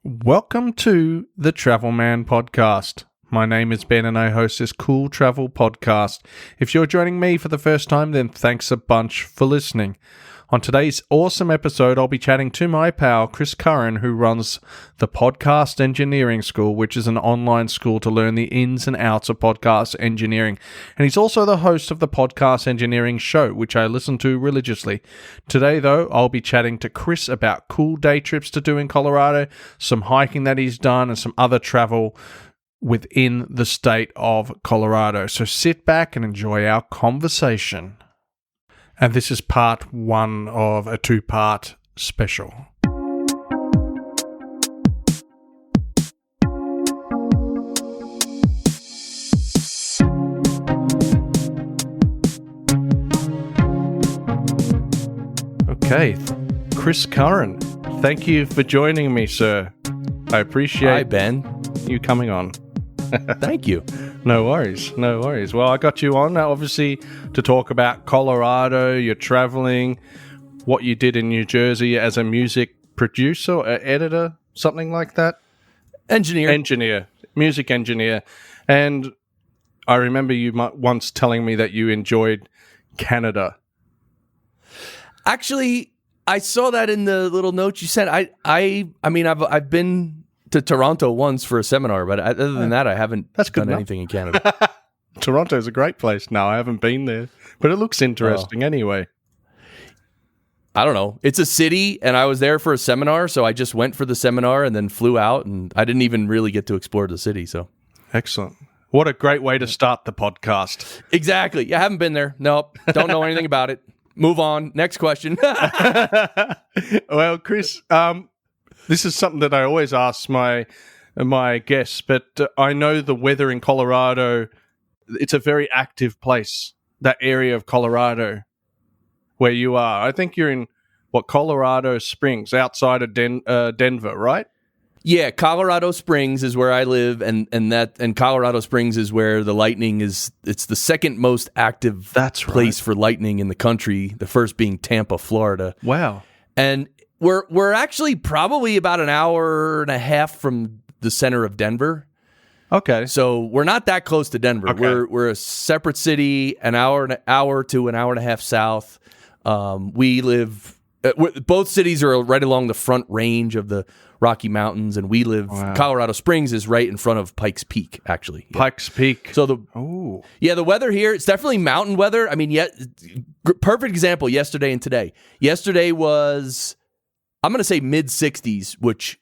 Welcome to the Travelman Podcast. My name is Ben and I host this cool travel podcast. If you're joining me for the first time, then thanks a bunch for listening. On today's awesome episode, I'll be chatting to my pal, Chris Curran, who runs the Podcast Engineering School, which is an online school to learn the ins and outs of podcast engineering. And he's also the host of the Podcast Engineering Show, which I listen to religiously. Today, though, I'll be chatting to Chris about cool day trips to do in Colorado, some hiking that he's done, and some other travel within the state of Colorado. So sit back and enjoy our conversation. And this is part one of a two-part special. Okay, Chris Curran, thank you for joining me, sir. I appreciate Hi, Ben. you coming on. Thank you. No worries. Well, I got you on, obviously, to talk about Colorado, your traveling, what you did in New Jersey as a music producer, editor, something like that. Music engineer. And I remember you once telling me that you enjoyed Canada. Actually, I saw that in the little notes you sent. I've been to Toronto once for a seminar, but other than that, I haven't done anything in Canada. Toronto's a great place. No, I haven't been there, but it looks interesting anyway. I don't know. It's a city, and I was there for a seminar, so I just went for the seminar and then flew out, and I didn't even really get to explore the city. So excellent. What a great way to start the podcast. Exactly. Yeah, I haven't been there. Nope. Don't know anything about it. Move on. Next question. Well, Chris, this is something that I always ask my guests, but I know the weather in Colorado, it's a very active place, that area of Colorado where you are. I think you're in, Colorado Springs, outside of Denver, right? Yeah, Colorado Springs is where I live, and Colorado Springs is where the lightning is. It's the second most active place for lightning in the country, the first being Tampa, Florida. Wow. And We're actually probably about an hour and a half from the center of Denver. Okay. So we're not that close to Denver. Okay. We're a separate city, an hour to an hour and a half south. We live both cities are right along the front range of the Rocky Mountains, and we live. Wow. Colorado Springs is right in front of Pikes Peak, actually. Yeah. Pikes Peak. So the weather here, it's definitely mountain weather. I mean, perfect example yesterday and today. Yesterday was, I'm going to say mid-60s, which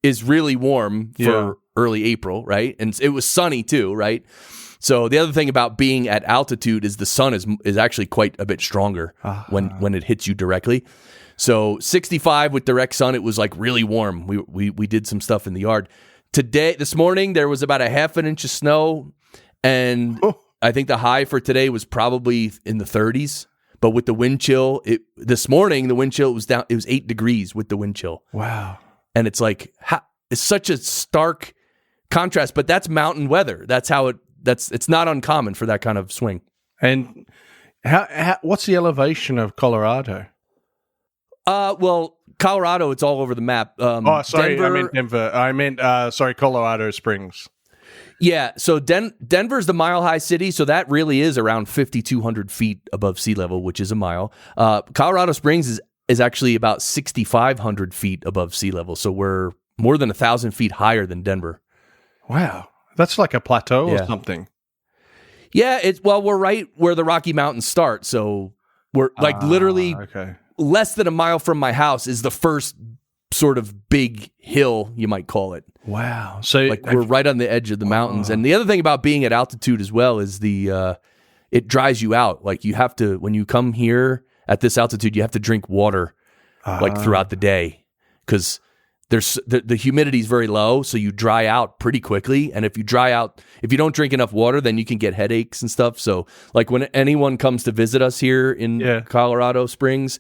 is really warm for early April, right? And it was sunny too, right? So the other thing about being at altitude is the sun is actually quite a bit stronger when it hits you directly. So 65 with direct sun, it was like really warm. We did some stuff in the yard. This morning, there was about a half an inch of snow, and I think the high for today was probably in the 30s. But with the wind chill, this morning, the wind chill was down. It was 8 degrees with the wind chill. Wow. And it's like, it's such a stark contrast, but that's mountain weather. That's how it's not uncommon for that kind of swing. And what's the elevation of Colorado? Well, Colorado, it's all over the map. Sorry, I meant Denver. I meant, Colorado Springs. Yeah, so Denver's the mile-high city, so that really is around 5,200 feet above sea level, which is a mile. Colorado Springs is actually about 6,500 feet above sea level, so we're more than 1,000 feet higher than Denver. Wow, that's like a plateau or something. Yeah, we're right where the Rocky Mountains start, so we're literally less than a mile from my house is the first sort of big hill, you might call it. Wow. So we're right on the edge of the mountains. And the other thing about being at altitude as well is it dries you out. Like you have to, when you come here at this altitude, you have to drink water throughout the day because the humidity is very low. So you dry out pretty quickly. And if you don't drink enough water, then you can get headaches and stuff. So like when anyone comes to visit us here in Colorado Springs,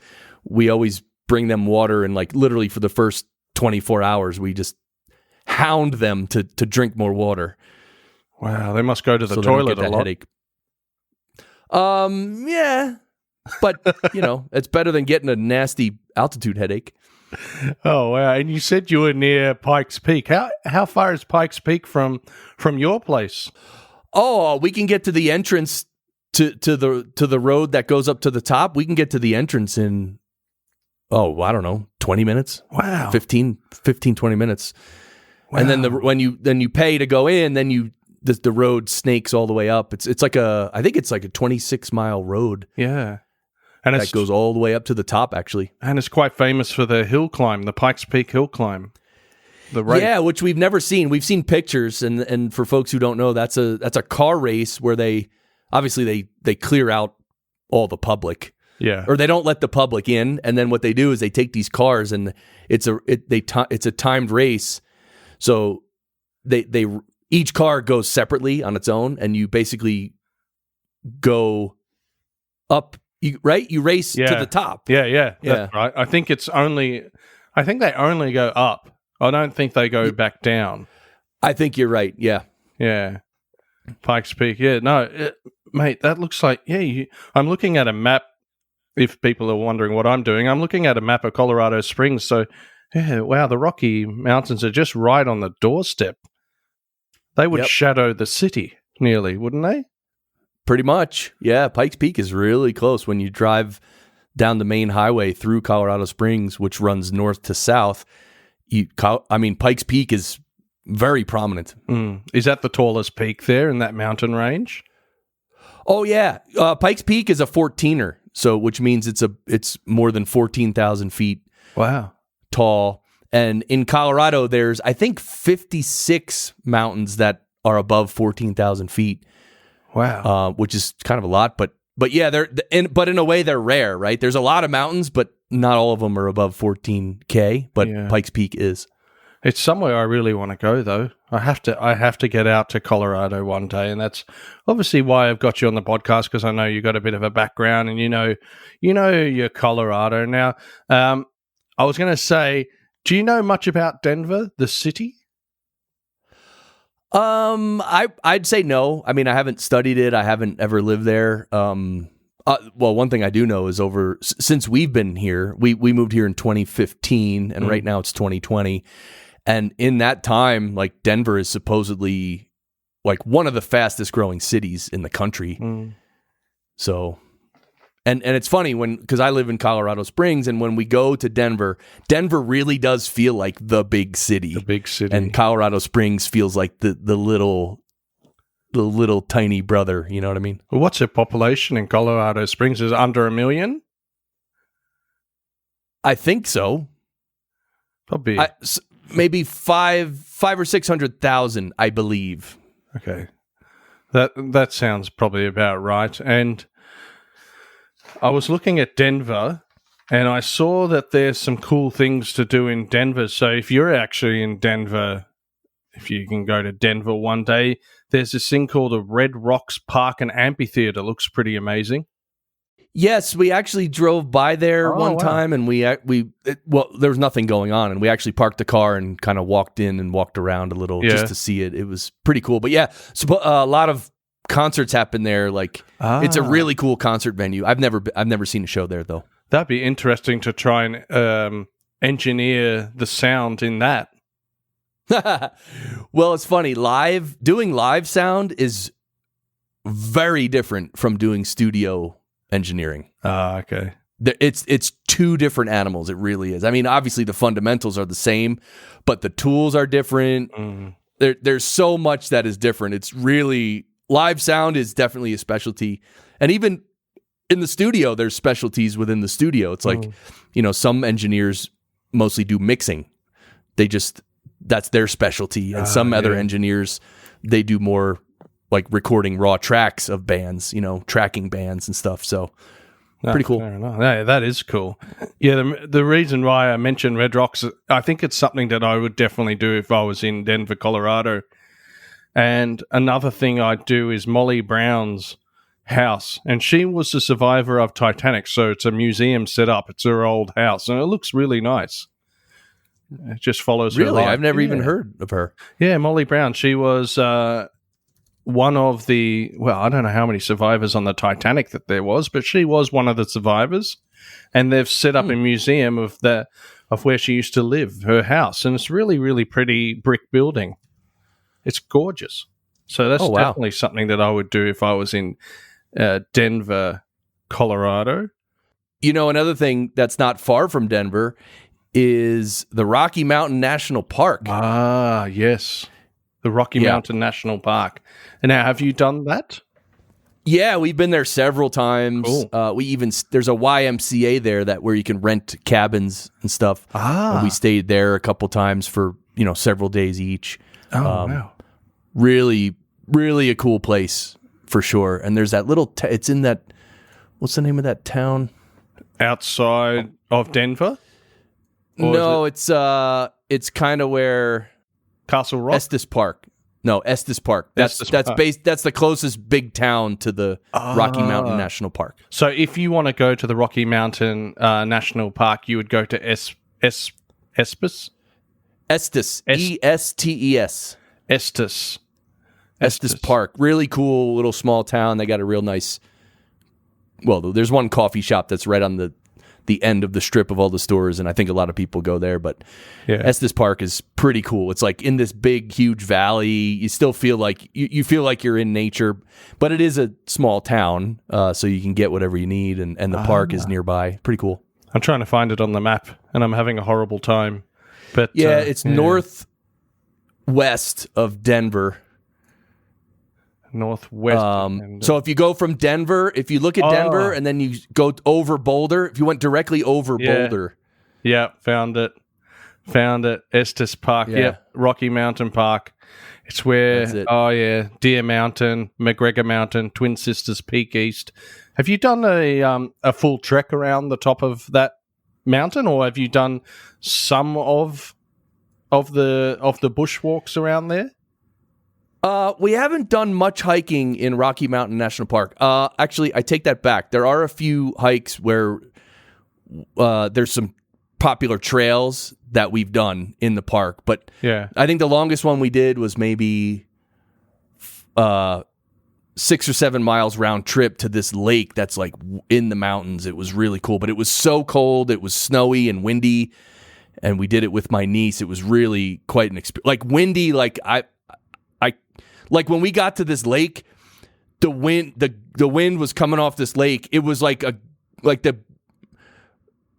we always bring them water, and like literally for the first 24 hours, we just hound them to drink more water. Wow, they must go to the toilet a lot. Headache. Yeah, but it's better than getting a nasty altitude headache. Oh wow! And you said you were near Pikes Peak. How far is Pikes Peak from your place? Oh, we can get to the entrance to the road that goes up to the top. We can get to the entrance in I don't know, 20 minutes. Wow. 15 20 minutes. Wow. And then when you pay to go in, then the road snakes all the way up. It's like I think it's like a 26-mile road. Yeah. And that goes all the way up to the top, actually. And it's quite famous for the hill climb, the Pikes Peak hill climb. The race. Yeah, which we've never seen. We've seen pictures, and for folks who don't know, that's a car race where they clear out all the public. Yeah. Or they don't let the public in, and then what they do is they take these cars, and it's a timed race. So they each car goes separately on its own, and you basically go up. You race to the top. Yeah. That's right. I think they only go up. I don't think they go back down. I think you're right. Yeah. Yeah. Pikes Peak. Yeah. No, mate, that looks like, I'm looking at a map. If people are wondering what I'm doing, I'm looking at a map of Colorado Springs. So, yeah, wow, the Rocky Mountains are just right on the doorstep. They would shadow the city nearly, wouldn't they? Pretty much. Yeah. Pikes Peak is really close when you drive down the main highway through Colorado Springs, which runs north to south. Pikes Peak is very prominent. Is that the tallest peak there in that mountain range? Oh yeah, Pikes Peak is a 14er, which means it's more than 14,000 feet. Wow, tall. And in Colorado, there's I think 56 mountains that are above 14,000 feet. Wow, which is kind of a lot, but yeah, but in a way they're rare, right? There's a lot of mountains, but not all of them are above 14K, but Pikes Peak is. It's somewhere I really want to go, though. I have to get out to Colorado one day, and that's obviously why I've got you on the podcast, because I know you got a bit of a background, and you know your Colorado. Now, I was going to say, do you know much about Denver, the city? I'd say no. I mean, I haven't studied it. I haven't ever lived there. Well, one thing I do know is since we've been here, we moved here in 2015, and right now it's 2020. And in that time, like, Denver is supposedly like one of the fastest growing cities in the country. So, and it's funny because I live in Colorado Springs, and when we go to Denver really does feel like the big city. The big city. And Colorado Springs feels like the little tiny brother, you know what I mean? Well, what's the population in Colorado Springs? Is it under 1 million? I think so. Probably maybe 500,000 or 600,000, I believe. Okay, that sounds probably about right. And I was looking at Denver, and I saw that there's some cool things to do in Denver. So if you're actually in Denver, if you can go to Denver one day, there's this thing called the Red Rocks Park and Amphitheater. Looks pretty amazing. Yes, we actually drove by there one time, and there was nothing going on, and we actually parked the car and kind of walked in and walked around a little just to see it. It was pretty cool. But yeah, so a lot of concerts happen there. Like, it's a really cool concert venue. I've never seen a show there though. That'd be interesting to try and engineer the sound in that. Well, it's funny. Doing live sound is very different from doing studio engineering. Okay. It's two different animals. It really is. I mean, obviously the fundamentals are the same, but the tools are different. There's so much that is different. It's really, live sound is definitely a specialty. And even in the studio, there's specialties within the studio. It's like, some engineers mostly do mixing. That's their specialty. And some other engineers, they do more like recording raw tracks of bands, tracking bands and stuff. So pretty cool. Fair enough. Yeah, that is cool. Yeah, the reason why I mentioned Red Rocks, I think it's something that I would definitely do if I was in Denver, Colorado. And another thing I'd do is Molly Brown's house. And she was the survivor of Titanic, so it's a museum set up. It's her old house, and it looks really nice. It just follows her life. Really? I've never even heard of her. Yeah, Molly Brown. She was one of the, I don't know how many survivors on the Titanic that there was, but she was one of the survivors. And they've set up a museum of of where she used to live, her house, and it's really, really pretty brick building. It's gorgeous. So that's definitely something that I would do if I was in Denver, Colorado. You know, another thing that's not far from Denver is the Rocky Mountain National Park. Ah, yes. The Rocky Mountain National Park. And now, have you done that? Yeah, we've been there several times. Cool. There's a YMCA there where you can rent cabins and stuff. And we stayed there a couple times for, several days each. Oh, wow. Really, really a cool place for sure. And there's that little, it's in that, what's the name of that town? Outside of Denver? No, it's kind of where Castle Rock? Estes Park. No, Estes Park. That's the closest big town to the Rocky Mountain National Park. So if you want to go to the Rocky Mountain National Park, you would go to Estes? Estes. ESTES. Estes Park. Really cool little small town. They got a real nice... Well, there's one coffee shop that's right on the end of the strip of all the stores, and I think a lot of people go there, but Estes Park is pretty cool. It's like in this big, huge valley. You still feel like you feel like you're in nature, but it is a small town, so you can get whatever you need, and the park is nearby. Pretty cool. I'm trying to find it on the map, and I'm having a horrible time. But it's northwest of Denver. Northwest. So if you go from Denver, if you look at Denver and then you go over Boulder, if you went directly over Boulder. Yeah, found it. Estes Park. Yeah. Yep, Rocky Mountain Park. It's where, Deer Mountain, McGregor Mountain, Twin Sisters Peak East. Have you done a full trek around the top of that mountain, or have you done some of the bushwalks around there? We haven't done much hiking in Rocky Mountain National Park. Actually, I take that back. There are a few hikes where there's some popular trails that we've done in the park, but I think the longest one we did was maybe 6 or 7 miles round trip to this lake that's like in the mountains. It was really cool, but it was so cold. It was snowy and windy, and we did it with my niece. It was really quite an experience. Like windy, like when we got to this lake, the wind was coming off this lake. It was like the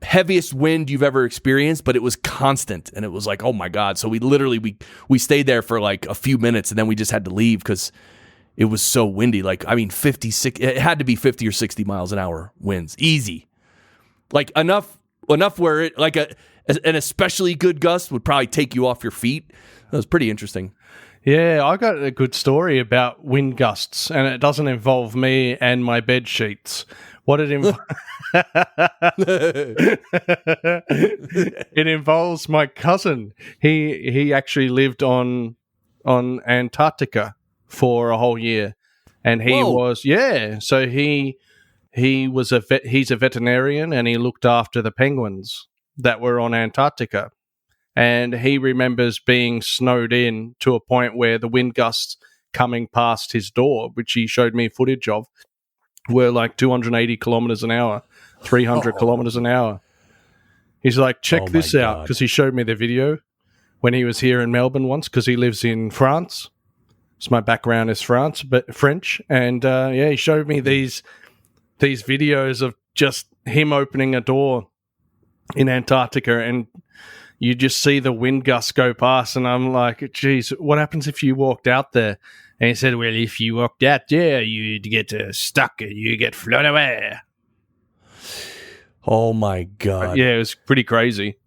heaviest wind you've ever experienced, but it was constant, and it was like, oh my God. So we literally we stayed there for like a few minutes, and then we just had to leave because it was so windy. Like, I mean, it had to be 50 or 60 miles an hour winds, easy. Like enough where it like an especially good gust would probably take you off your feet. That was pretty interesting. Yeah, I got a good story about wind gusts, and it doesn't involve me and my bed sheets. What it it involves my cousin. He actually lived on Antarctica for a whole year, and he was So he's a veterinarian, and he looked after the penguins that were on Antarctica. And he remembers being snowed in to a point where the wind gusts coming past his door, which he showed me footage of, were like 280 kilometers an hour, 300 kilometers an hour. He's like, check this out, because he showed me the video when he was here in Melbourne once, because he lives in France. So my background is French. And he showed me these videos of just him opening a door in Antarctica, and you just see the wind gusts go past, and I'm like, geez, what happens if you walked out there? And he said, well, if you walked out there, you'd get stuck and you get flown away. Oh, my God. Yeah, it was pretty crazy.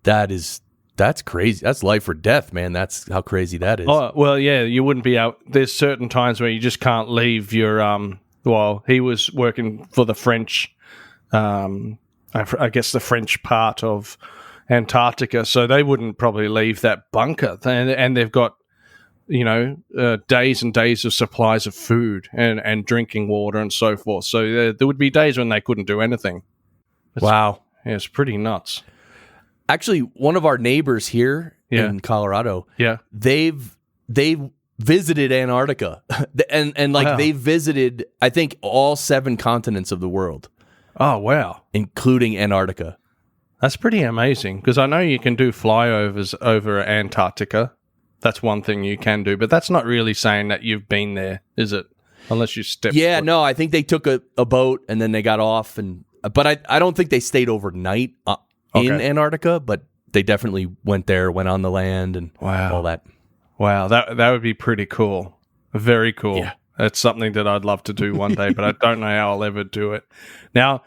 That's crazy. That's life or death, man. That's how crazy that is. Oh, well, yeah, you wouldn't be out. There's certain times where you just can't leave your, he was working for the French, I guess the French part of Antarctica, so they wouldn't probably leave that bunker, and they've got days and days of supplies of food and drinking water and so forth. So there would be days when they couldn't do anything. Wow, it's pretty nuts. Actually, one of our neighbors here in Colorado, they've visited Antarctica, and they visited, I think, all 7 continents of the world. Oh wow, including Antarctica. That's pretty amazing, because I know you can do flyovers over Antarctica. That's one thing you can do, but that's not really saying that you've been there, is it? Unless you step. Yeah, no, I think they took a boat and then they got off, but I don't think they stayed overnight in Antarctica, but they definitely went there, went on the land, and all that. Wow, that would be pretty cool. Very cool. Yeah. That's something that I'd love to do one day, but I don't know how I'll ever do it. Now,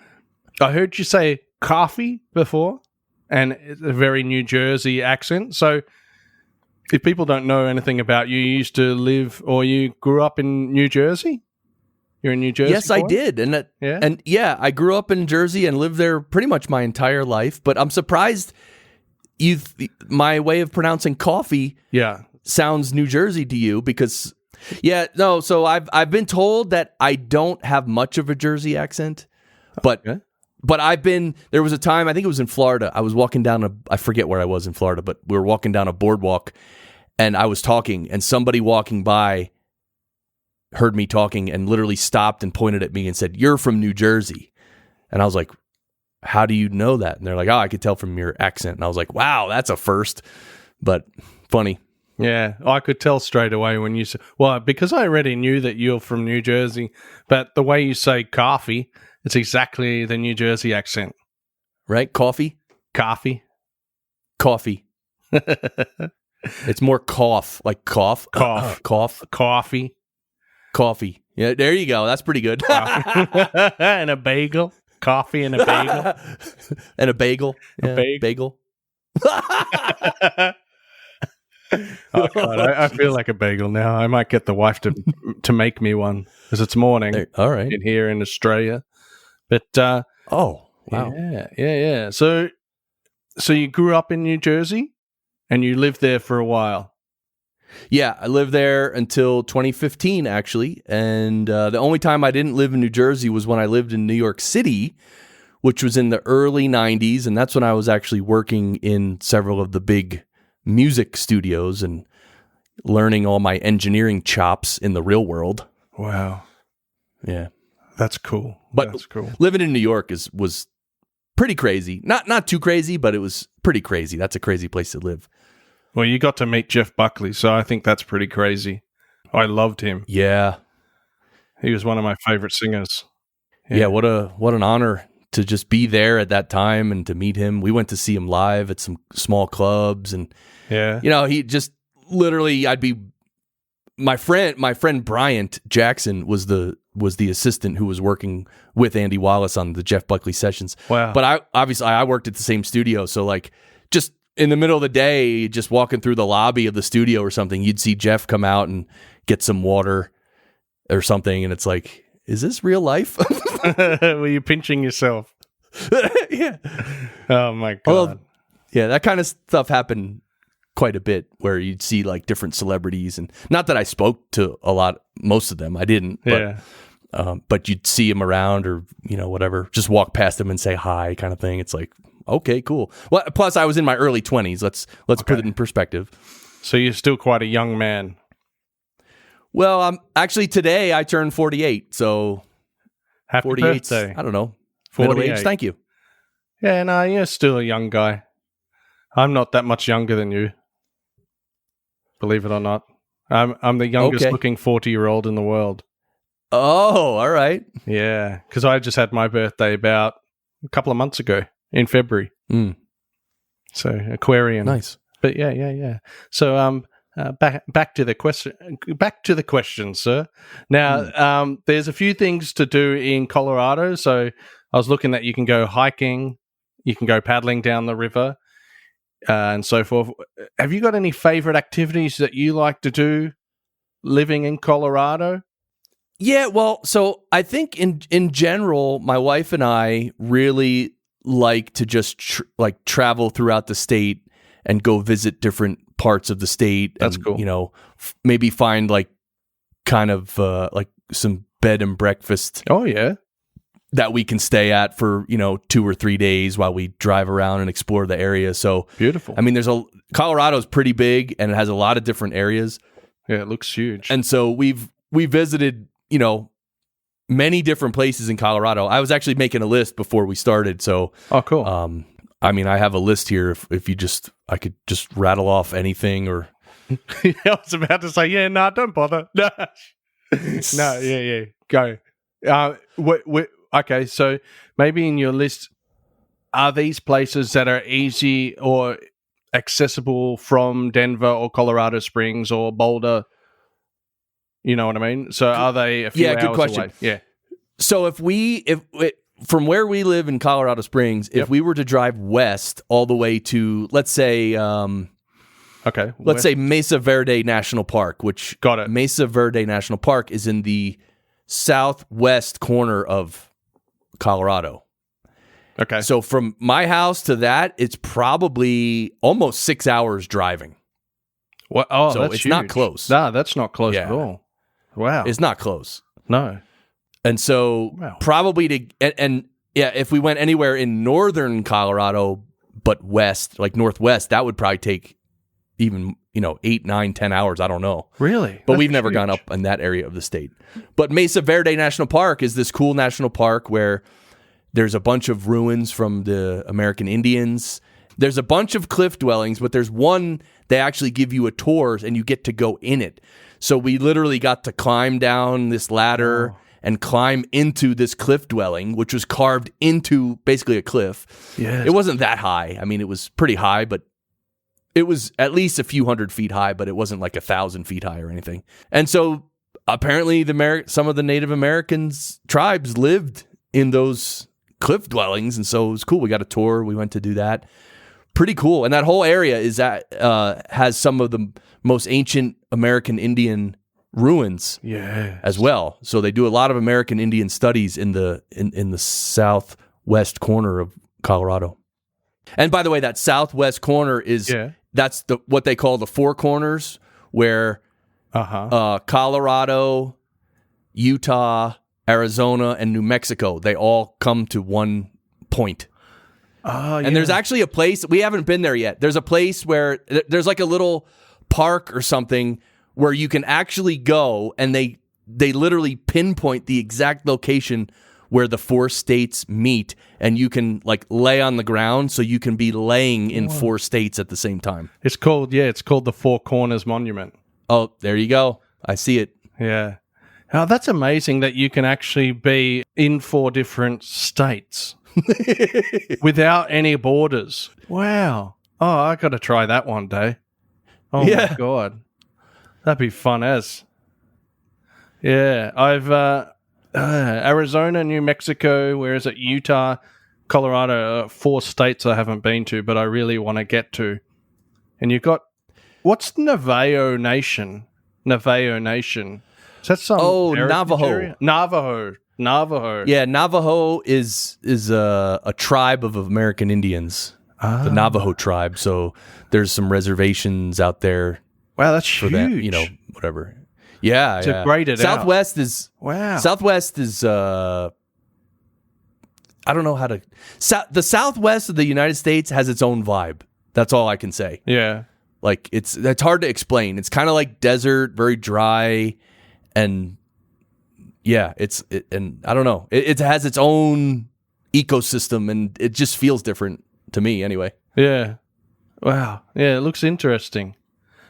I heard you say coffee before, and it's a very New Jersey accent. So if people don't know anything about you, you used to live or you grew up in New Jersey? You're in New Jersey? Yes, I did. And I grew up in Jersey and lived there pretty much my entire life, but I'm surprised my way of pronouncing coffee sounds New Jersey to you, because so I've been told that I don't have much of a Jersey accent, but there was a time, I think it was in Florida, I was walking down I forget where I was in Florida, but we were walking down a boardwalk and I was talking, and somebody walking by heard me talking and literally stopped and pointed at me and said, "You're from New Jersey." And I was like, "How do you know that?" And they're like, "Oh, I could tell from your accent." And I was like, "Wow, that's a first," but funny. Yeah, I could tell straight away when you said, well, because I already knew that you're from New Jersey, but the way you say coffee, it's exactly the New Jersey accent. Right? Coffee? Coffee. Coffee. It's more cough, like cough. Cough. Cough. Coffee. Coffee. Yeah, there you go. That's pretty good. And a bagel. Coffee and a bagel. And a bagel. Yeah, a bagel. Oh God, I feel like a bagel now. I might get the wife to make me one, because it's morning. All right. In here in Australia. But oh, wow. Yeah. So you grew up in New Jersey and you lived there for a while. Yeah, I lived there until 2015, actually. And the only time I didn't live in New Jersey was when I lived in New York City, which was in the early 90s. And that's when I was actually working in several of the big music studios and learning all my engineering chops in the real world. Wow. Yeah. That's cool. But that's cool. Living in New York was pretty crazy. Not too crazy, but it was pretty crazy. That's a crazy place to live. Well, you got to meet Jeff Buckley, so I think that's pretty crazy. I loved him. Yeah. He was one of my favorite singers. Yeah, what an honor to just be there at that time and to meet him. We went to see him live at some small clubs, and he just literally, my friend Bryant Jackson was the assistant who was working with Andy Wallace on the Jeff Buckley sessions. Wow. But I worked at the same studio, so like just in the middle of the day, just walking through the lobby of the studio or something, you'd see Jeff come out and get some water or something, and it's like, is this real life? Were you pinching yourself? Yeah. Oh my God. Well, yeah, that kind of stuff happened quite a bit, where you'd see like different celebrities, and not that I spoke to most of them, I didn't. But, but you'd see them around, or whatever, just walk past them and say hi, kind of thing. It's like, okay, cool. Well, plus I was in my early 20s. Let's put it in perspective. So you're still quite a young man. Well, actually today I turned 48, so happy 48. birthday. I don't know. 48. Middle age. Thank you. Yeah, no, you're still a young guy. I'm not that much younger than you, believe it or not. I'm the youngest looking 40-year-old in the world. Oh, all right. Yeah, because I just had my birthday about a couple of months ago in February. So Aquarian. Nice. But yeah. So back to the question. Back to the question, sir. Now, there's a few things to do in Colorado. So I was looking that you can go hiking, you can go paddling down the river, and so forth. Have you got any favorite activities that you like to do living in Colorado? Yeah, well, so I think in general, my wife and I really like to just travel throughout the state and go visit different parts of the state. That's and, cool. Maybe find like kind of like some bed and breakfast. Oh yeah. That we can stay at for 2 or 3 days while we drive around and explore the area. So beautiful. I mean, Colorado's pretty big and it has a lot of different areas. Yeah, it looks huge. And so we visited many different places in Colorado. I was actually making a list before we started. So oh, cool. I mean, I have a list here. If I could just rattle off anything or. I was about to say, yeah, no, don't bother. No, yeah, go. Okay, so maybe in your list, are these places that are easy or accessible from Denver or Colorado Springs or Boulder? You know what I mean? So are they a few hours good question. away? Yeah. So if from where we live in Colorado Springs, if we were to drive west all the way to, let's say, let's say Mesa Verde National Park, which got it. Mesa Verde National Park is in the southwest corner of Colorado. Okay. So from my house to that, it's probably almost 6 hours driving. What? Oh, so that's it's huge. Not close. Nah, that's not close at all. Wow. It's not close. No. And so probably if we went anywhere in northern Colorado, but west, like northwest, that would probably take even, 8, 9, 10 hours. I don't know. Really? But we've never gone up in that area of the state. But Mesa Verde National Park is this cool national park where there's a bunch of ruins from the American Indians. There's a bunch of cliff dwellings, but there's one they actually give you a tour and you get to go in it. So we literally got to climb down this ladder and climb into this cliff dwelling, which was carved into basically a cliff. Yes. It wasn't that high. I mean, it was pretty high, but it was at least a few hundred feet high, but it wasn't like 1,000 feet high or anything. And so apparently some of the Native Americans tribes lived in those cliff dwellings, and so it was cool. We got a tour. We went to do that. Pretty cool. And that whole area has some of the most ancient American Indian ruins as well. So they do a lot of American Indian studies in the southwest corner of Colorado. And by the way, that southwest corner is that's what they call the Four Corners, where Colorado, Utah, Arizona, and New Mexico, they all come to one point. And there's actually a place, we haven't been there yet. There's a place where there's like a little park or something where you can actually go, and they literally pinpoint the exact location where the four states meet, and you can like lay on the ground, so you can be laying in four states at the same time. It's called the Four Corners Monument. Oh, there you go. I see it. Yeah. Oh, that's amazing that you can actually be in 4 different states without any borders. Wow. Oh, I got to try that one day. Oh, my God. That'd be fun as. Yeah. I've Arizona, New Mexico, where is it? Utah, Colorado, 4 states I haven't been to, but I really want to get to. And you've got, what's Navajo Nation? Navajo Nation. Is that some Navajo area? Navajo. Yeah, Navajo is a tribe of American Indians, the Navajo tribe. So there's some reservations out there. Wow, that's huge. That, whatever. Yeah, to grade it Southwest out. Southwest is I don't know how to. The Southwest of the United States has its own vibe. That's all I can say. Yeah, like it's hard to explain. It's kind of like desert, very dry. And and I don't know. It has its own ecosystem, and it just feels different to me, anyway. Yeah. Wow. Yeah, it looks interesting.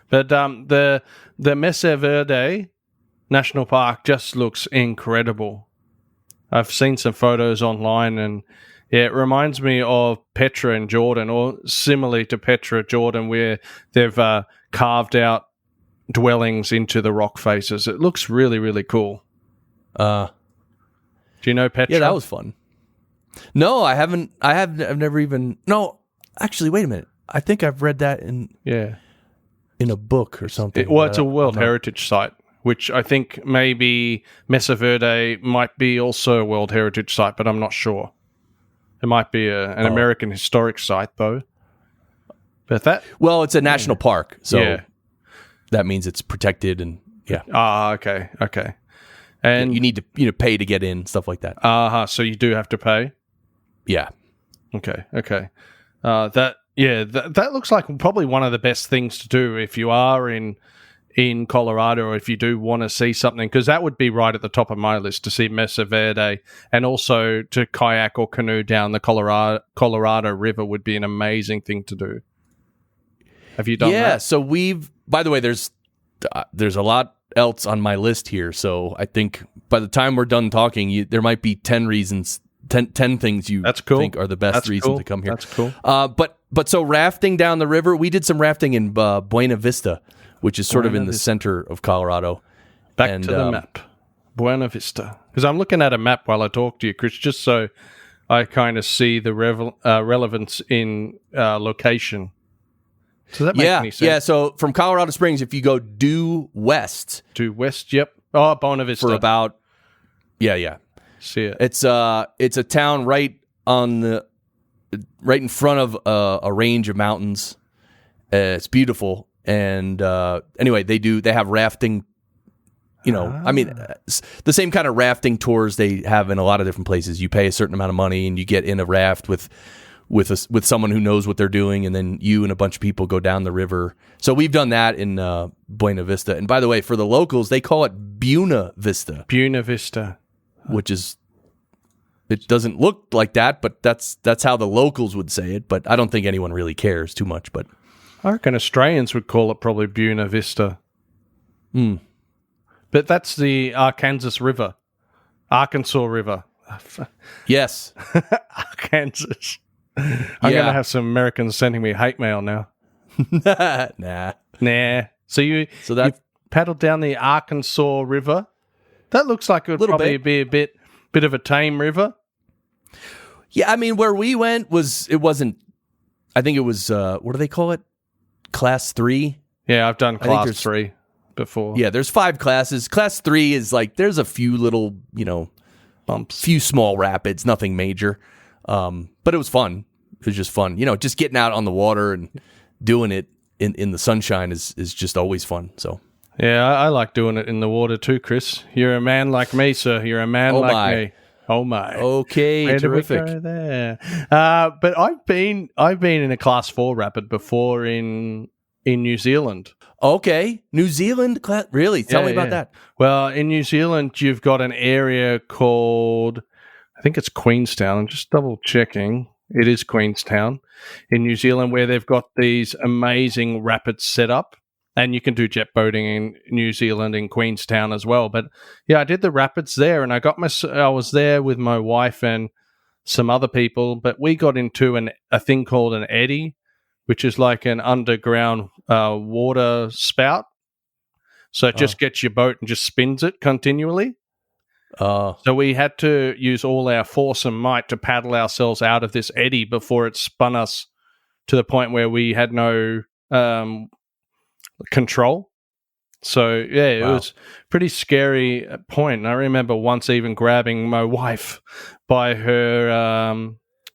But the Mesa Verde National Park just looks incredible. I've seen some photos online, and it reminds me of Petra and Jordan, or similarly to Petra, Jordan, where they've carved out dwellings into the rock faces. It looks really, really cool. Do you know Petra? Yeah, that was fun. No, I haven't. I've never even. No, actually, wait a minute. I think I've read that in a book or something. It's a World Heritage Site, which I think maybe Mesa Verde might be also a World Heritage Site, but I'm not sure. It might be an American Historic Site, though. But it's a national park, so that means it's protected, and okay. And you need to pay to get in, stuff like that. So you do have to pay? Yeah. Okay. That looks like probably one of the best things to do if you are in in Colorado, or if you do want to see something, because that would be right at the top of my list to see Mesa Verde, and also to kayak or canoe down the Colorado River would be an amazing thing to do. Have you done that? Yeah, so by the way, there's a lot else on my list here, so I think by the time we're done talking, there might be 10 reasons, 10 things you think are the best reason to come here. That's cool. But so rafting down the river, we did some rafting in Buena Vista, which is sort of in the center of Colorado. Back to the map. Buena Vista. Because I'm looking at a map while I talk to you, Chris, just so I kind of see the relevance in location. Does that make any sense? Yeah, so from Colorado Springs, if you go due west. Due west, yep. Oh, Buena Vista. For about, yeah. See it. It's a town right in front of a range of mountains. It's beautiful. And anyway, they have rafting, I mean, the same kind of rafting tours they have in a lot of different places. You pay a certain amount of money and you get in a raft with someone who knows what they're doing, and then you and a bunch of people go down the river. So we've done that in Buena Vista. And by the way, for the locals, they call it Buena Vista. Buena Vista. Which is, it doesn't look like that, but that's how the locals would say it. But I don't think anyone really cares too much. But I reckon Australians would call it probably Buena Vista. But that's the Arkansas River. Yes. Arkansas. I'm going to have some Americans sending me hate mail now. Nah. So you paddled down the Arkansas River. That looks like it would probably be a bit of a tame river. Yeah, I mean, where we went it wasn't, I think it was, what do they call it? Class 3? Yeah, I've done class 3 before. Yeah, there's 5 classes. Class 3 is like, there's a few little, bumps, few small rapids, nothing major. But it was fun. It was just fun. Just getting out on the water and doing it in the sunshine is just always fun. So yeah, I like doing it in the water too, Chris. You're a man like me, sir. You're a man like me. Oh my. Okay, where terrific. Did we go there? But I've been in a class 4 rapid before in New Zealand. Okay, New Zealand class. Really? Tell me about that. Well, in New Zealand, you've got an area called, I think it's Queenstown. I'm just double checking. It is Queenstown in New Zealand, where they've got these amazing rapids set up, and you can do jet boating in New Zealand in Queenstown as well. But yeah, I did the rapids there, and I was there with my wife and some other people, but we got into a thing called an eddy, which is like an underground water spout. So it just gets your boat and just spins it continually. So we had to use all our force and might to paddle ourselves out of this eddy before it spun us to the point where we had no control. So yeah, it was pretty scary point. And I remember once even grabbing my wife by her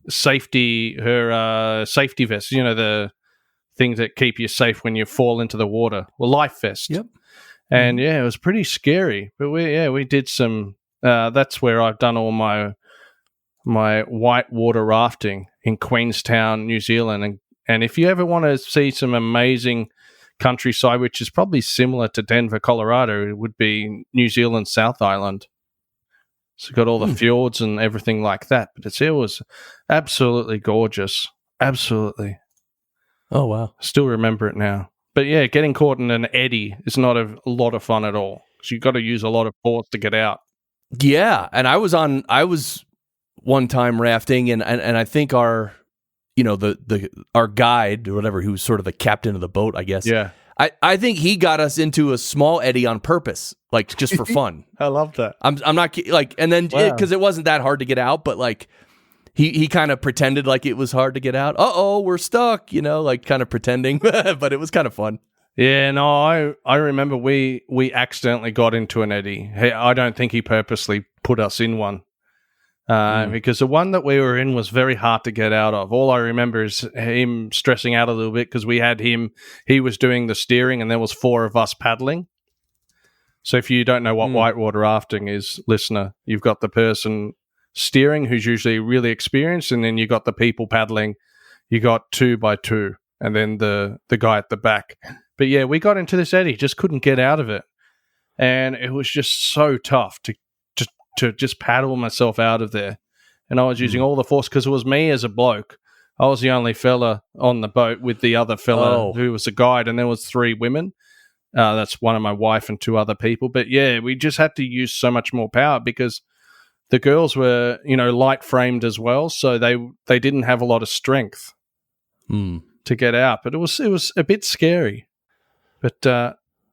safety vest, the things that keep you safe when you fall into the water. Well, life vest. Yep. And yeah, it was pretty scary. But we did some. That's where I've done all my whitewater rafting in Queenstown, New Zealand. And if you ever want to see some amazing countryside, which is probably similar to Denver, Colorado, it would be New Zealand South Island. So got all the fjords and everything like that. But it was absolutely gorgeous. Absolutely. Oh, wow. Still remember it now. But yeah, getting caught in an eddy is not a lot of fun at all. So you've got to use a lot of force to get out. Yeah, and I was one time rafting, and I think our our guide or whatever, who was sort of the captain of the boat, I guess. Yeah. I think he got us into a small eddy on purpose, like just for fun. I love that. I'm not like, and then because it wasn't that hard to get out, but like he kind of pretended like it was hard to get out. We're stuck, like kind of pretending, but it was kind of fun. Yeah, no, I remember we accidentally got into an eddy. I don't think he purposely put us in one. Because the one that we were in was very hard to get out of. All I remember is him stressing out a little bit because we had him. He was doing the steering, and there was 4 of us paddling. So if you don't know what whitewater rafting is, listener, you've got the person steering who's usually really experienced, and then you got the people paddling. You got 2 by 2, and then the guy at the back But yeah, we got into this eddy, just couldn't get out of it. And it was just so tough to just paddle myself out of there. And I was using all the force because it was me as a bloke. I was the only fella on the boat with the other fella who was a guide, and there was 3 women. That's one of my wife and 2 other people. But yeah, we just had to use so much more power because the girls were, light framed as well, so they didn't have a lot of strength to get out. But it was a bit scary. But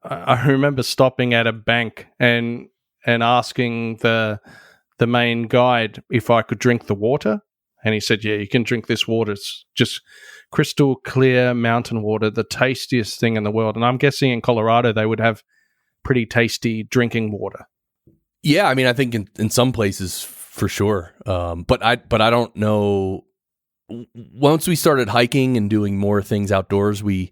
I remember stopping at a bank and asking the main guide if I could drink the water. And he said, yeah, you can drink this water. It's just crystal clear mountain water, the tastiest thing in the world. And I'm guessing in Colorado they would have pretty tasty drinking water. Yeah, I mean, I think in some places for sure. But I don't know. Once we started hiking and doing more things outdoors, we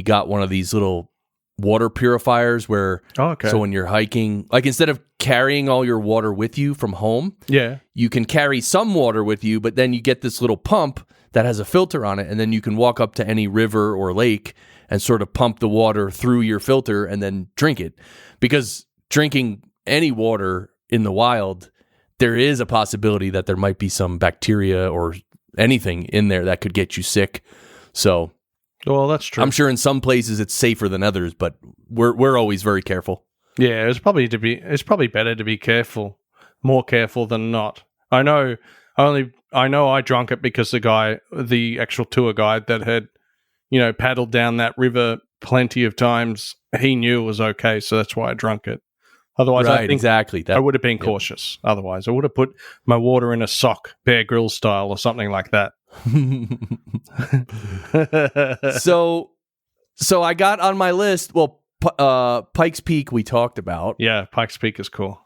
got one of these little water purifiers where so when you're hiking, like instead of carrying all your water with you from home, you can carry some water with you, but then you get this little pump that has a filter on it, and then you can walk up to any river or lake and sort of pump the water through your filter and then drink it. Because drinking any water in the wild, there is a possibility that there might be some bacteria or anything in there that could get you sick. So well, that's true. I'm sure in some places it's safer than others, but we're always very careful. Yeah, it's probably better to be careful, more careful than not. I know I drank it because the actual tour guide that had, paddled down that river plenty of times, he knew it was okay, so that's why I drank it. Otherwise, I think exactly. I would have been cautious. Otherwise, I would have put my water in a sock, Bear Grylls style, or something like that. So I got on my list. Well, Pikes Peak we talked about. Yeah, Pikes Peak is cool.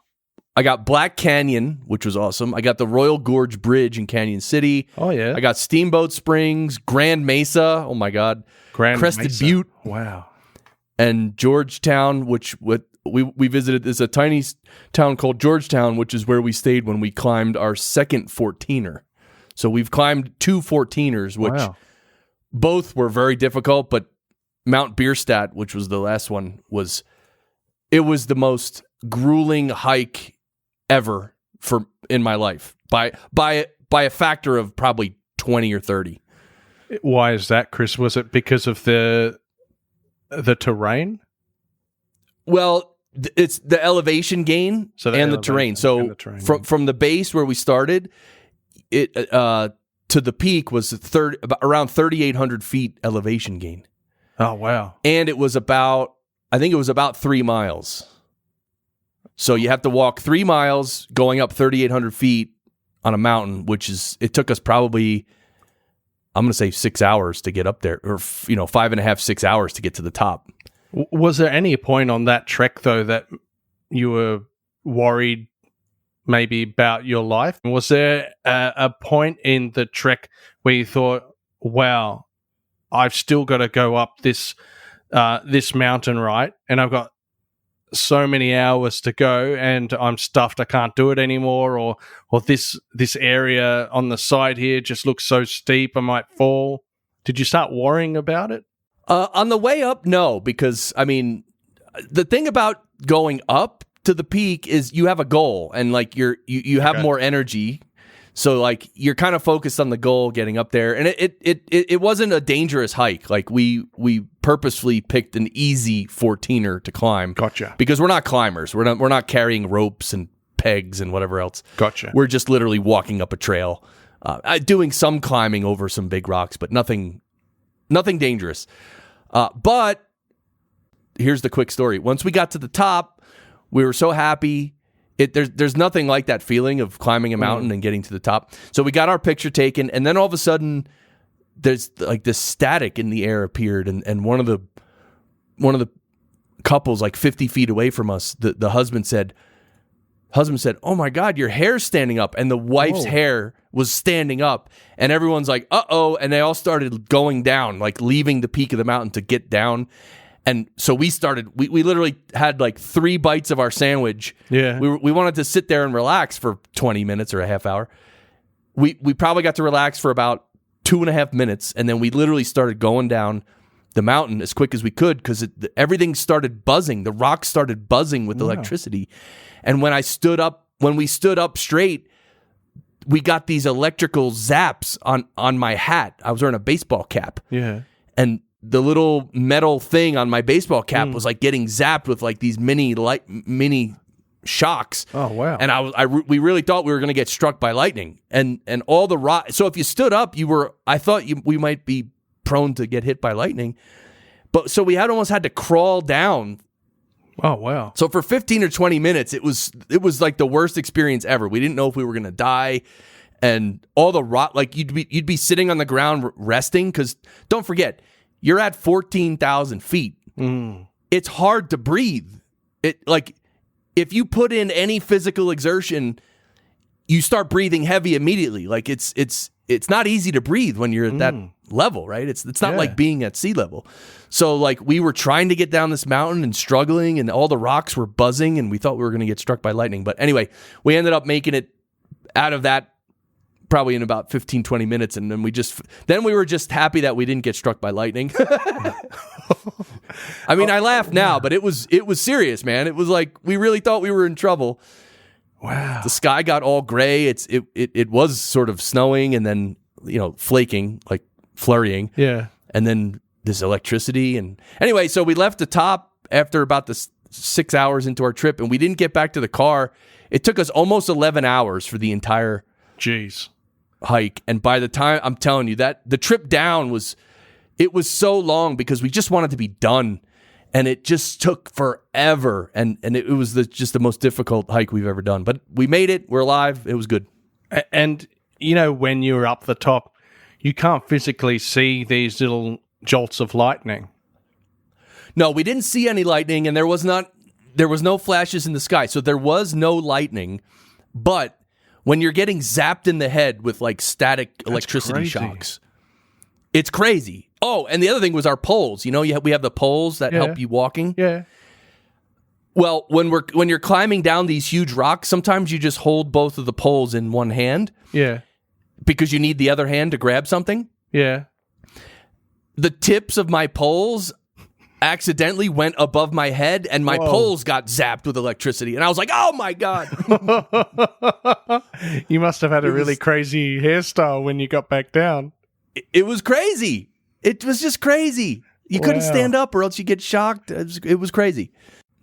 I got Black Canyon, which was awesome. I got the Royal Gorge Bridge in Canyon City. Oh yeah. I got Steamboat Springs, Grand Mesa. Oh my God, Crested Mesa. Butte. Wow. And Georgetown, which we visited. There's a tiny town called Georgetown, which is where we stayed when we climbed our second 14er. So we've climbed 2 14ers, which both were very difficult, but Mount Bierstadt, which was the last one, was the most grueling hike ever in my life by a factor of probably 20 or 30. Why is that, Chris? Was it because of the terrain? Well, it's the elevation gain and the terrain. So from the base where we started, it to the peak was around 3,800 feet elevation gain. Oh wow! And it was about 3 miles. So you have to walk 3 miles going up 3,800 feet on a mountain, it took us probably, I'm going to say 6 hours to get up there, or 5.5, 6 hours to get to the top. Was there any point on that trek though that you were worried maybe about your life? Was there a point in the trek where you thought, wow, I've still got to go up this mountain, right? And I've got so many hours to go and I'm stuffed, I can't do it anymore, or this area on the side here just looks so steep, I might fall. Did you start worrying about it? On the way up, no, because I mean, the thing about going up to the peak is you have a goal, and like you have more energy, so like you're kind of focused on the goal, getting up there, and it wasn't a dangerous hike. Like we purposefully picked an easy 14er to climb. Gotcha. Because we're not climbers. We're not carrying ropes and pegs and whatever else. Gotcha. We're just literally walking up a trail, doing some climbing over some big rocks, but nothing dangerous. But here's the quick story. Once we got to the top, we were so happy. There's nothing like that feeling of climbing a mountain and getting to the top. So we got our picture taken, and then all of a sudden, there's like this static in the air appeared, and one of the couples, like 50 feet away from us, the husband said, "Oh my God, your hair's standing up," and the wife's hair was standing up, and everyone's like, "Uh-oh," and they all started going down, like leaving the peak of the mountain to get down. And so we literally had like 3 bites of our sandwich. Yeah. We wanted to sit there and relax for 20 minutes or a half hour. We probably got to relax for about 2.5 minutes, and then we literally started going down. the mountain as quick as we could because everything started buzzing. The rocks started buzzing with electricity. And when we stood up straight, we got these electrical zaps on my hat. I was wearing a baseball cap. Yeah. And the little metal thing on my baseball cap was like getting zapped with like these mini shocks. Oh, wow. And we really thought we were going to get struck by lightning. And all the rock. So if you stood up, I thought we might be prone to get hit by lightning. But so we almost had to crawl down. Oh, wow. So for 15 or 20 minutes, it was like the worst experience ever. We didn't know if we were going to die. And all the rock, like you'd be sitting on the ground resting because don't forget, you're at 14,000 feet. It's hard to breathe. If you put in any physical exertion, you start breathing heavy immediately. Like it's not easy to breathe when you're at that level, right? It's not like being at sea level. So like we were trying to get down this mountain and struggling, and all the rocks were buzzing, and we thought we were going to get struck by lightning. But anyway, we ended up making it out of that probably in about 15, 20 minutes. And then we were just happy that we didn't get struck by lightning. I mean, I laugh now, but it was serious, man. It was like, we really thought we were in trouble. Wow. The sky got all gray. It was sort of snowing and then, flaking, like flurrying. Yeah. And then this electricity. And anyway, so we left the top after about 6 hours into our trip, and we didn't get back to the car. It took us almost 11 hours for the entire hike. And by the time, I'm telling you, that the trip down was so long because we just wanted to be done. And it just took forever. And it was just the most difficult hike we've ever done. But we made it. We're alive. It was good. And, when you're up the top, you can't physically see these little jolts of lightning. No, we didn't see any lightning, and there was no flashes in the sky. So there was no lightning. But when you're getting zapped in the head with like static electricity shocks, it's crazy. Oh, and the other thing was our poles. We have the poles that help you walking. Yeah. Well, when you're climbing down these huge rocks, sometimes you just hold both of the poles in one hand. Yeah. Because you need the other hand to grab something. Yeah. The tips of my poles accidentally went above my head, and my poles got zapped with electricity. And I was like, oh my God. You must have had a really crazy hairstyle when you got back down. It was crazy. It was just crazy. You couldn't stand up or else you get shocked. It was crazy.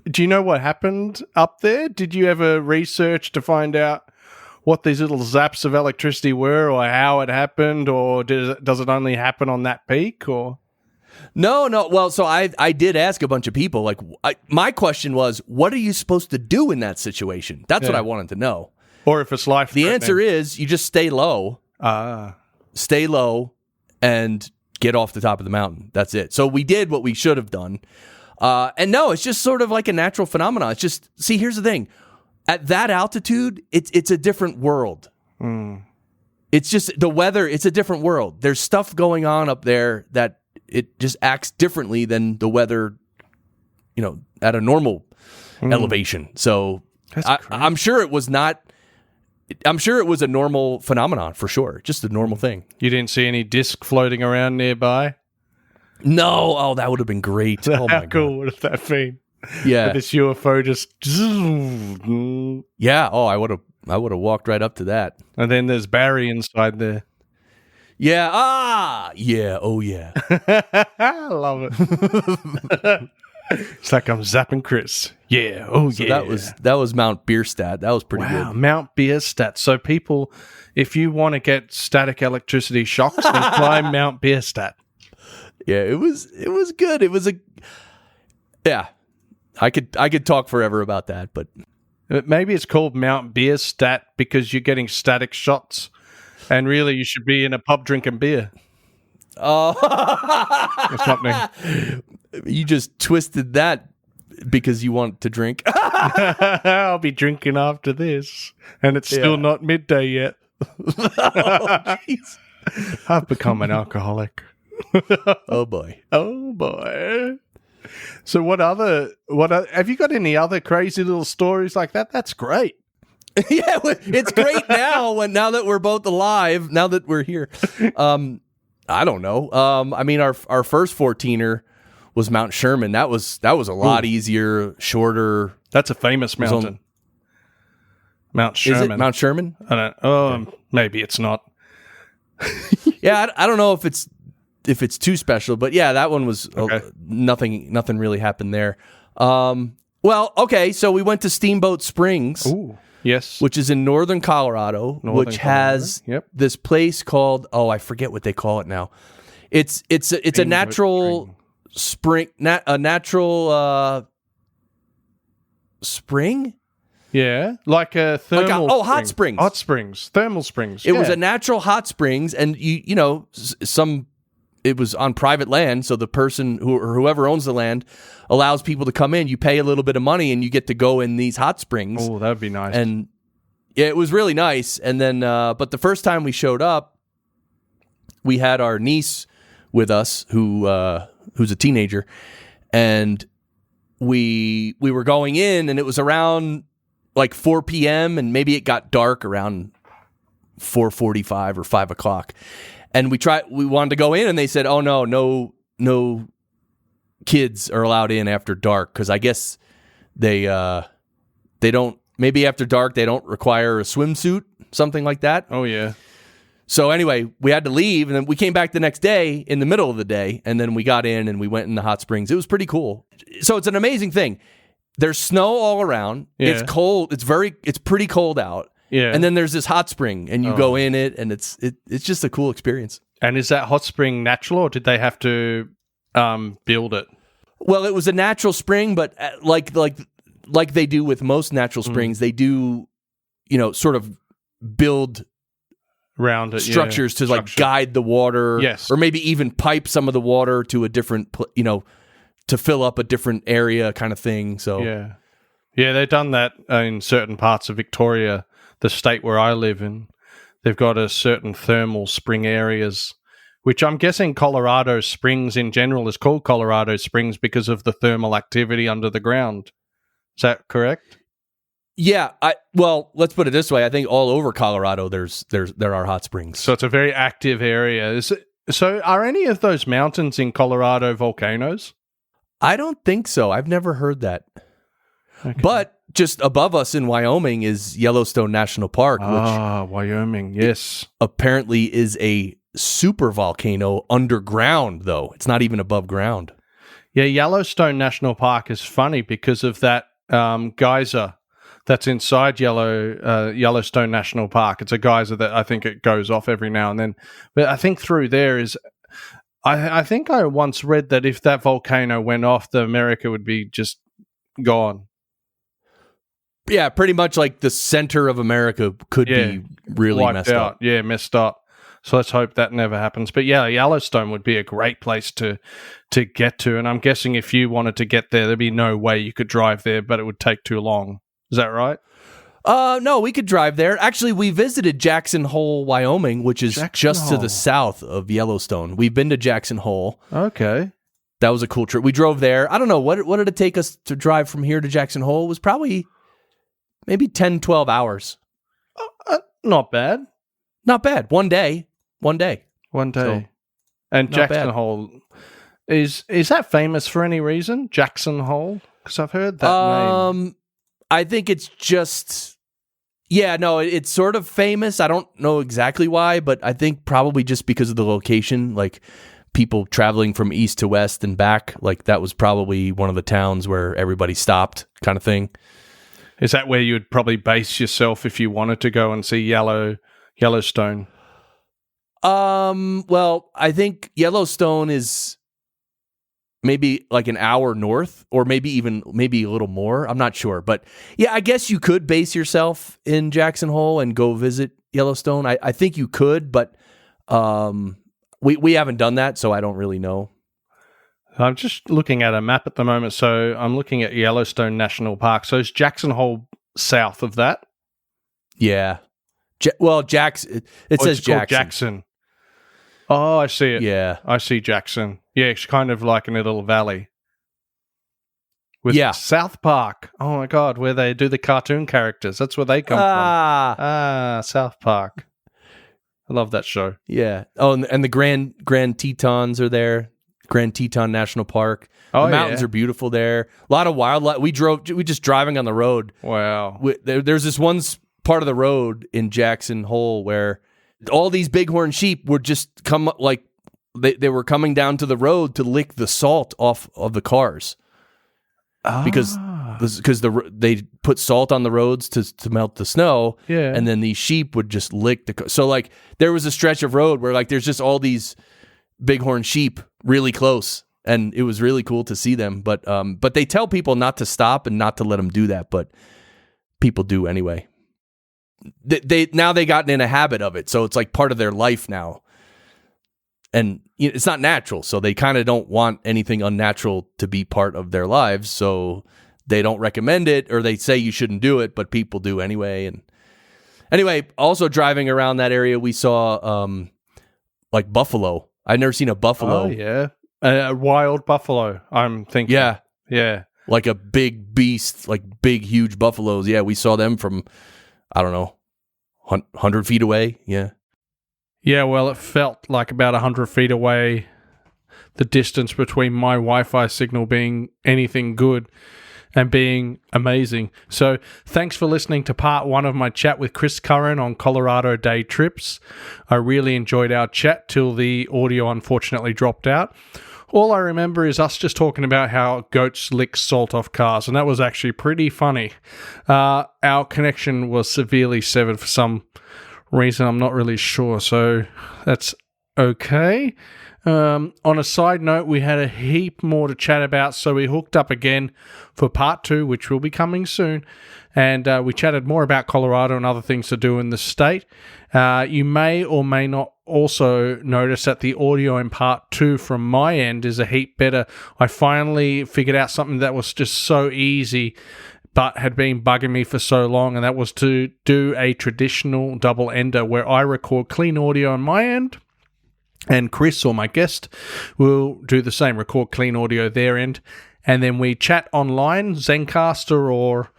Do you know what happened up there? Did you ever research to find out what these little zaps of electricity were, or how it happened, or does it only happen on that peak? Or No. Well, so I did ask a bunch of people. Like, my question was, what are you supposed to do in that situation? That's what I wanted to know. Or if it's life-threatening. The answer is you just stay low. Stay low and get off the top of the mountain. That's it. So we did what we should have done. And no, it's just sort of like a natural phenomenon. It's just, see, here's the thing. At that altitude, it's a different world. It's just the weather. It's a different world. There's stuff going on up there that it just acts differently than the weather, at a normal elevation. So I'm sure it was not. I'm sure it was a normal phenomenon for sure. Just a normal thing. You didn't see any disc floating around nearby? No. Oh, that would have been great. Oh, How cool would have that been? Yeah. But this UFO just... Yeah. Oh, I would have walked right up to that. And then there's Barry inside there. Yeah. Yeah. Oh, yeah. I love it. It's like I'm zapping Chris. Yeah. Oh, so yeah. That was Mount Bierstadt. That was pretty good. Mount Bierstadt. So people, if you want to get static electricity shocks, then climb Mount Bierstadt. Yeah, it was good. It was I could talk forever about that, but maybe it's called Mount Bierstadt because you're getting static shots, and really you should be in a pub drinking beer. Oh, it's happening. You just twisted that because you want to drink. I'll be drinking after this, and it's still not midday yet. Oh, I've become an alcoholic. Oh boy. So what have you got any other crazy little stories like that? That's great. Yeah, it's great now that we're both alive, now that we're here. I don't know. I mean, our first 14er was Mount Sherman. That was a lot easier, shorter. That's a famous mountain. Mount Sherman. Is it Mount Sherman? I don't. Oh, maybe it's not. Yeah, I don't know if it's too special, but yeah, that one was nothing really happened there. Well, okay, so we went to Steamboat Springs. Ooh, yes. Which is in northern Colorado, has this place called, I forget what they call it now. It's a natural spring, a natural spring? Yeah, like a thermal spring. Hot springs. Hot springs, thermal springs. It was a natural hot springs, and it was on private land, so the person or whoever owns the land allows people to come in. You pay a little bit of money, and you get to go in these hot springs. Oh, that would be nice. And yeah, it was really nice. And then, but the first time we showed up, we had our niece with us, who's a teenager, and we were going in, and it was around like 4 p.m. and maybe it got dark around 4:45 or 5 o'clock. And we wanted to go in, and they said, "Oh no kids are allowed in after dark," because I guess they don't. Maybe after dark they don't require a swimsuit, something like that. Oh yeah. So anyway, we had to leave, and then we came back the next day in the middle of the day, and then we got in and we went in the hot springs. It was pretty cool. So it's an amazing thing. There's snow all around. Yeah. It's cold. It's pretty cold out. Yeah. And then there's this hot spring, and you go in it, and it's just a cool experience. And is that hot spring natural, or did they have to build it? Well, it was a natural spring, but like they do with most natural springs, they do, sort of build around it, structures to like guide the water, yes, or maybe even pipe some of the water to a different, to fill up a different area, kind of thing. So yeah, they've done that in certain parts of Victoria, the state where I live in. They've got a certain thermal spring areas, which I'm guessing Colorado Springs in general is called Colorado Springs because of the thermal activity under the ground. Is that correct? Yeah. Well, let's put it this way. I think all over Colorado there are hot springs. So it's a very active area. So are any of those mountains in Colorado volcanoes? I don't think so. I've never heard that. Okay. But just above us in Wyoming is Yellowstone National Park, which Wyoming, yes. Apparently is a super volcano underground, though. It's not even above ground. Yeah, Yellowstone National Park is funny because of that geyser that's inside Yellowstone National Park. It's a geyser that I think it goes off every now and then. But I think through there is... I think I once read that if that volcano went off, America would be just gone. Yeah, pretty much like the center of America could be really messed up. Yeah, messed up. So let's hope that never happens. But yeah, Yellowstone would be a great place to get to. And I'm guessing if you wanted to get there, there'd be no way you could drive there, but it would take too long. Is that right? No, we could drive there. Actually, we visited Jackson Hole, Wyoming, which is just to the south of Yellowstone. We've been to Jackson Hole. Okay. That was a cool trip. We drove there. I don't know, what did it take us to drive from here to Jackson Hole? It was probably maybe 10, 12 hours. Not bad. Not bad. One day. So, and Jackson Hole, is that famous for any reason? Jackson Hole? Because I've heard that name. I think it's just... Yeah, no, it's sort of famous. I don't know exactly why, but I think probably just because of the location, like people traveling from east to west and back, like that was probably one of the towns where everybody stopped, kind of thing. Is that where you would probably base yourself if you wanted to go and see Yellowstone? Well, I think Yellowstone is maybe like an hour north, or maybe a little more. I'm not sure, but yeah, I guess you could base yourself in Jackson Hole and go visit Yellowstone. I think you could, but we haven't done that, so I don't really know. I'm just looking at a map at the moment, so I'm looking at Yellowstone National Park. So is Jackson Hole south of that? Yeah. Jackson. It says Jackson. Oh, I see it. Yeah. I see Jackson. Yeah, it's kind of like in a little valley. With South Park. Oh my God, where they do the cartoon characters. That's where they come from. South Park. I love that show. Yeah. Oh, and the Grand Tetons are there. Grand Teton National Park. Oh, the mountains are beautiful there. A lot of wildlife. We just driving on the road. Wow. There's this one part of the road in Jackson Hole where all these bighorn sheep would just come like they were coming down to the road to lick the salt off of the cars. Because they put salt on the roads to melt the snow, and then these sheep would just lick the car. So like there was a stretch of road where like there's just all these bighorn sheep really close, and it was really cool to see them. But they tell people not to stop and not to let them do that, but people do anyway. They gotten in a habit of it, so it's like part of their life now. And it's not natural, so they kind of don't want anything unnatural to be part of their lives, so they don't recommend it, or they say you shouldn't do it, but people do anyway. And anyway, also driving around that area, we saw like buffalo. I've never seen a buffalo. Oh, yeah. A wild buffalo, I'm thinking. Yeah. Like a big beast, like big, huge buffaloes. Yeah, we saw them from, I don't know, 100 feet away. Yeah. Yeah, well, it felt like about 100 feet away, the distance between my Wi-Fi signal being anything good and being amazing. So thanks for listening to part 1 of my chat with Chris Curran on Colorado day trips. I really enjoyed our chat till the audio unfortunately dropped out. All I remember is us just talking about how goats lick salt off cars, and that was actually pretty funny. Our connection was severely severed for some reason, I'm not really sure, so that's okay. On a side note, we had a heap more to chat about, so we hooked up again for part 2, which will be coming soon, and we chatted more about Colorado and other things to do in the state. You may or may not also notice that the audio in part 2 from my end is a heap better. I finally figured out something that was just so easy but had been bugging me for so long, and that was to do a traditional double ender where I record clean audio on my end, and Chris, or my guest, will do the same, record clean audio their end, and then we chat online, Zencaster or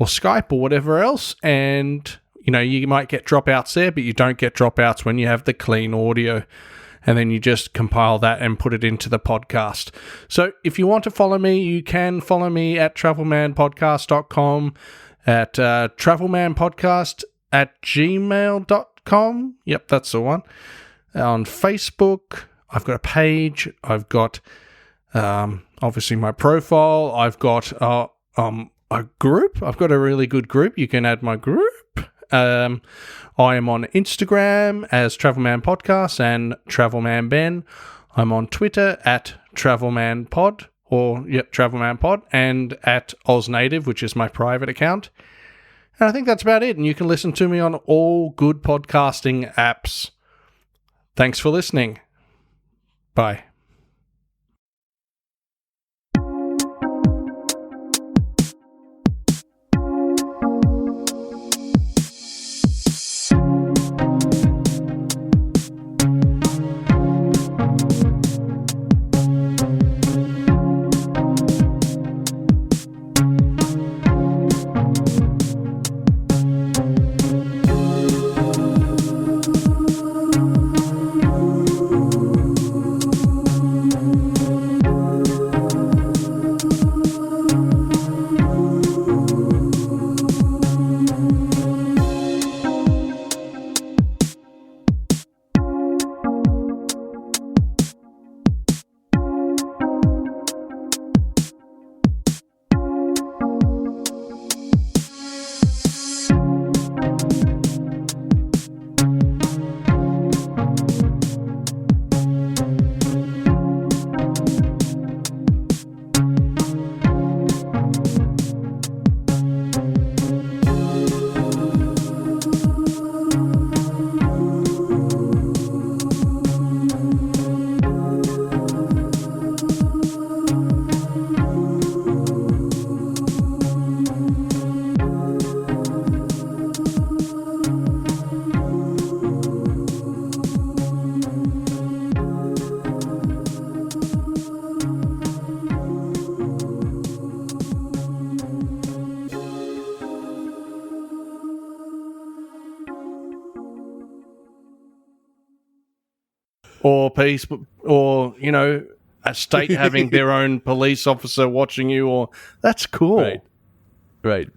Skype or whatever else, and you might get dropouts there, but you don't get dropouts when you have the clean audio. And then you just compile that and put it into the podcast. So if you want to follow me, you can follow me at travelmanpodcast.com, at travelmanpodcast@gmail.com. Yep, that's the one. On Facebook, I've got a page. I've got obviously my profile. I've got a group. I've got a really good group. You can add my group. I am on Instagram as Travelman Podcast and Travelman Ben. I'm on Twitter at Travelman Pod, Travelman Pod, and at OzNative, which is my private account. And I think that's about it. And you can listen to me on all good podcasting apps. Thanks for listening. Bye. or peace, or a state having their own police officer watching you, or that's cool. Right.